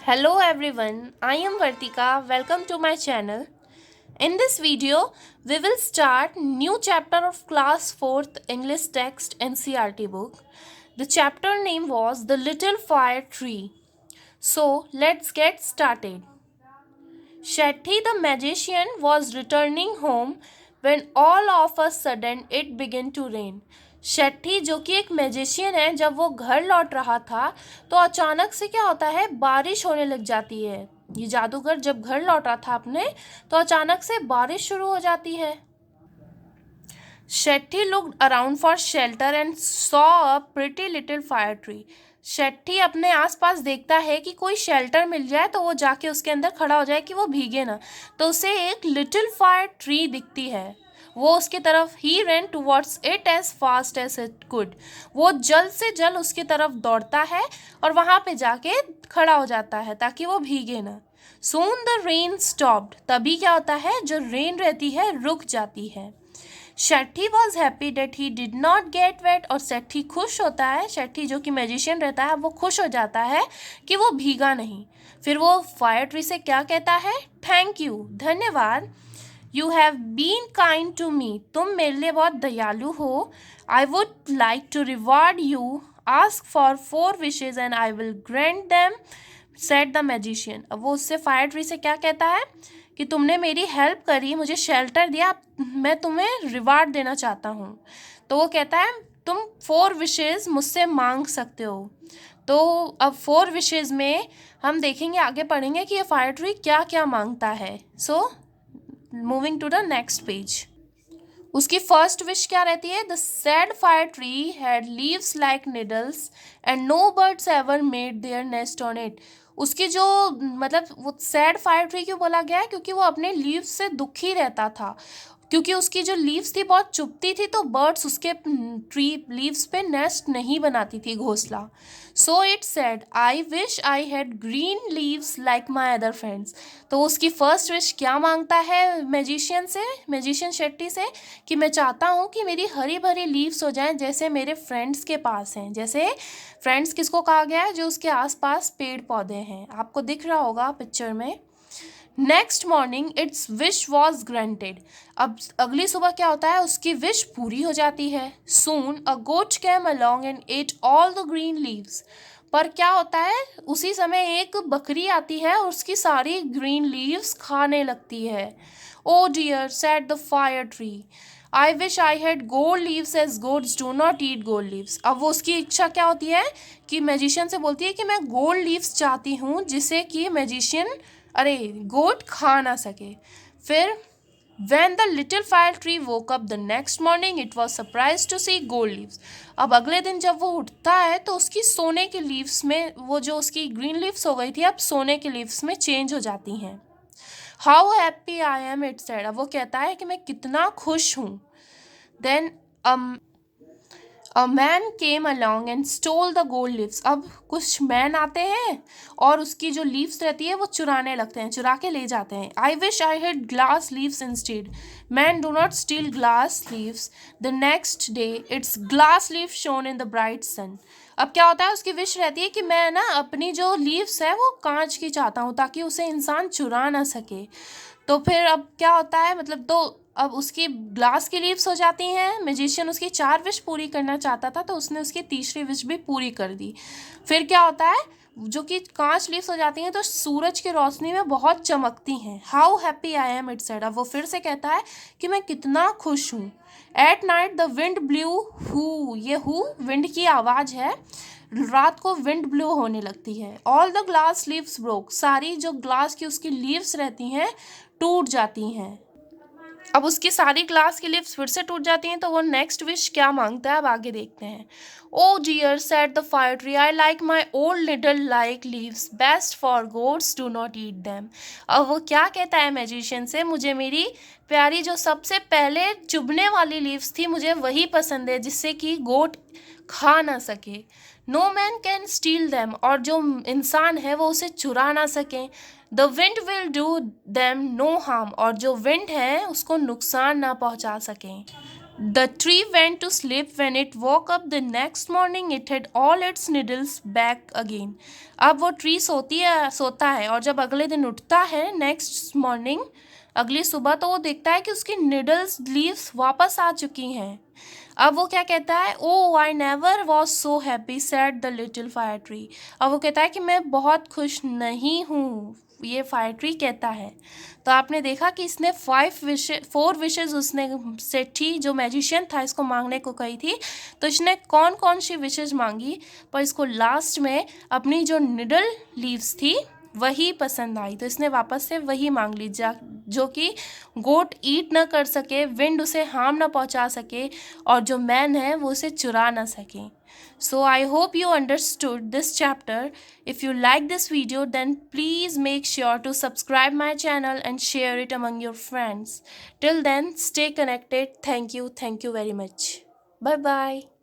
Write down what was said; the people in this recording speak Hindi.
Hello everyone, I am Vartika. Welcome to my channel. In this video, we will start new chapter of class 4th English text NCERT book. The chapter name was The Little Fire Tree. So, let's get started. Shetty the magician was returning home when all of a sudden it began to rain. Shetty जो कि एक मैजिशियन है, जब वो घर लौट रहा था तो अचानक से क्या होता है, बारिश होने लग जाती है। ये जादूगर जब घर लौटा था अपने तो अचानक से बारिश शुरू हो जाती है। Shetty looked around for shelter and saw a pretty little fir tree. Shetty अपने आसपास देखता है कि कोई शेल्टर मिल जाए तो वो जाके उसके अंदर खड़ा हो जाए कि वो भीगे ना। तो उसे एक लिटिल फायर ट्री दिखती है। वो उसकी तरफ ही run towards it as fast as it could. वो जल्द से जल्द उसकी तरफ दौड़ता है और वहाँ पे जाके खड़ा हो जाता है ताकि वो भीगे ना। Soon the rain stopped. तभी क्या होता है, जो रेन रहती है रुक जाती है। Shetty was happy that he did not get wet. और शेट्टी खुश होता है, शेट्टी जो कि मैजिशियन रहता है वो खुश हो जाता है कि वो भीगा नहीं। फिर वो फायर ट्री से क्या कहता है, थैंक यू, धन्यवाद। You have been kind to me. तुम मेरे लिए बहुत दयालु हो। I would like to reward you. Ask for 4 wishes and I will grant them, said the magician. अब वो उससे फायर ट्री से क्या कहता है कि तुमने मेरी हेल्प करी, मुझे शेल्टर दिया, मैं तुम्हें रिवार्ड देना चाहता हूँ। तो वो कहता है तुम 4 विशेज़ मुझसे मांग सकते हो। तो अब 4 विशेज़ में हम देखेंगे, आगे पढ़ेंगे कि ये फायर ट्री क्या क्या मांगता है। So moving to the next page. उसकी फर्स्ट विश क्या रहती है, the sad fir tree had leaves like needles and no birds ever made their nest on it. उसकी जो मतलब वो सैड फायर ट्री क्यों बोला गया है, क्योंकि वो अपने लीव्स से दुखी रहता था। क्योंकि उसकी जो लीव्स थी बहुत चुभती थी तो बर्ड्स उसके ट्री लीव्स पे नेस्ट नहीं बनाती थी, घोंसला। So it said I wish I had green leaves like my other friends. तो उसकी फर्स्ट विश क्या मांगता है मैजिशियन शेट्टी से, कि मैं चाहता हूँ कि मेरी हरी भरी लीव्स हो जाएं जैसे मेरे फ्रेंड्स के पास हैं। जैसे फ्रेंड्स किसको कहा गया है, जो उसके आसपास पेड़ पौधे हैं। आपको दिख रहा होगा पिक्चर में। Next morning it's wish was granted. अब अगली सुबह क्या होता है, उसकी विश पूरी हो जाती है। Soon a goat came along and ate all the green leaves. पर क्या होता है, उसी समय एक बकरी आती है और उसकी सारी ग्रीन लीव्स खाने लगती है। Oh dear, said the fir tree, I wish I had gold leaves as goats do not eat gold leaves. अब वो उसकी इच्छा क्या होती है कि मैजिशियन से बोलती है कि मैं गोल्ड लीव्स चाहती हूँ जिसे कि गोट खा ना सके। फिर When the little fire tree woke up the next morning, it was surprised to see gold leaves. अब अगले दिन जब वो उठता है तो उसकी सोने के लीव्स में, वो जो उसकी ग्रीन लीव्स हो गई थी अब सोने के लीव्स में चेंज हो जाती हैं। How happy I am, it said. अब वो कहता है कि मैं कितना खुश हूँ। Then a man came along and stole the gold leaves. अब कुछ मैन आते हैं और उसकी जो लीव्स रहती है वो चुराने लगते हैं, चुरा के ले जाते हैं। I wish I had glass leaves instead. Man do not steal glass leaves. The next day its glass leave shone in the bright sun. अब क्या होता है, उसकी विश रहती है कि मैं ना अपनी जो लीव्स है वो कांच की चाहता हूँ ताकि उसे इंसान चुरा ना सके। तो फिर अब क्या होता है, मतलब तो अब उसकी ग्लास की लीव्स हो जाती हैं। मैजिशियन उसकी 4 विश पूरी करना चाहता था तो उसने उसकी तीसरी विश भी पूरी कर दी। फिर क्या होता है, जो कि कांच लीव्स हो जाती हैं तो सूरज की रोशनी में बहुत चमकती हैं। How happy I am, it said. अब वो फिर से कहता है कि मैं कितना खुश हूँ। At night the wind blue who. ये हु विंड की आवाज़ है। रात को विंड ब्लू होने लगती है। All the glass leaves broke. सारी जो ग्लास की उसकी लीव्स रहती हैं टूट जाती हैं। अब उसकी सारी ग्लास की लिप्स फिर से टूट जाती हैं तो वो नेक्स्ट विश क्या मांगता है, अब आगे देखते हैं। Oh dear, said the fir tree, I like my old little like leaves best for goats do not eat them. अब वो क्या कहता है मैजिशियन से, मुझे मेरी प्यारी जो सबसे पहले चुभने वाली लीव्स थी मुझे वही पसंद है जिससे कि गोट खा ना सके। No man can steal them. और जो इंसान है वो उसे चुरा ना सकें। The wind will do them no harm. और जो विंड है उसको नुकसान ना पहुंचा सकें। The tree went to sleep. When it woke up the next morning, it had all its needles back again. अब वो ट्री सोता है और जब अगले दिन उठता है नेक्स्ट मॉर्निंग, अगली सुबह, तो वो देखता है कि उसकी निडल्स लीव्स वापस आ चुकी हैं। अब वो क्या कहता है, oh I never was so happy said the little fir tree. अब वो कहता है कि मैं बहुत खुश नहीं हूँ, ये फायर ट्री कहता है। तो आपने देखा कि इसने 4 विशेज उसने सेठी जो मैजिशियन था इसको मांगने को कही थी, तो इसने कौन कौन सी विशेज मांगी, पर इसको लास्ट में अपनी जो निडल लीव्स थी वही पसंद आई, तो इसने वापस से वही मांग ली, जो कि गोट ईट ना कर सके, विंड उसे हार्म ना पहुंचा सके, और जो मैन है वो उसे चुरा ना सके। So I hope you understood this chapter. If you like this video, then please make sure to subscribe my channel and share it among your friends. Till then, stay connected. Thank you very much. Bye bye.